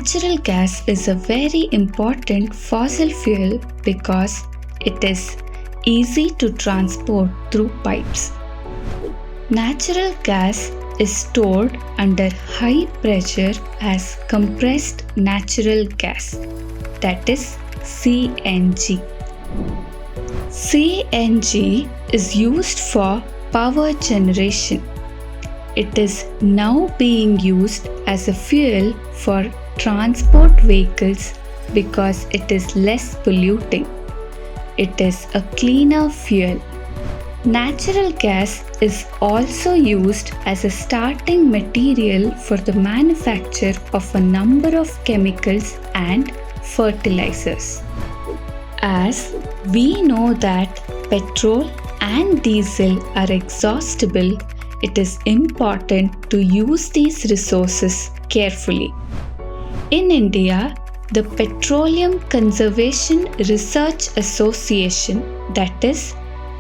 Natural gas is a very important fossil fuel because it is easy to transport through pipes. Natural gas is stored under high pressure as compressed natural gas, that is CNG. CNG is used for power generation. It is now being used as a fuel for transport vehicles because it is less polluting. It is a cleaner fuel. Natural gas is also used as a starting material for the manufacture of a number of chemicals and fertilizers. As we know that petrol and diesel are exhaustible, it is important to use these resources carefully. In India, the Petroleum Conservation Research Association, that is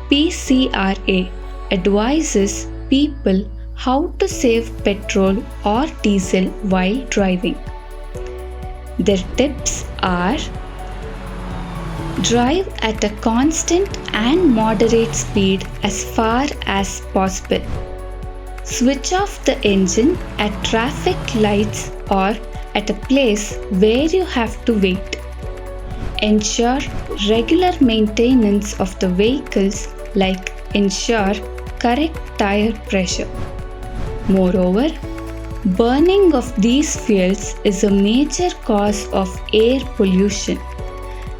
PCRA, advises people how to save petrol or diesel while driving. Their tips are: drive at a constant and moderate speed as far as possible. Switch off the engine at traffic lights or at a place where you have to wait. Ensure regular maintenance of the vehicles, like ensure correct tire pressure. Moreover, burning of these fuels is a major cause of air pollution.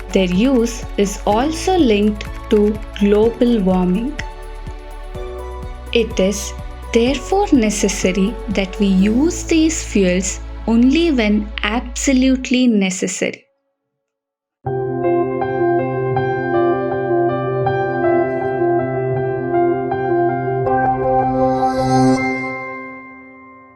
Their use is also linked to global warming. It is therefore necessary that we use these fuels only when absolutely necessary.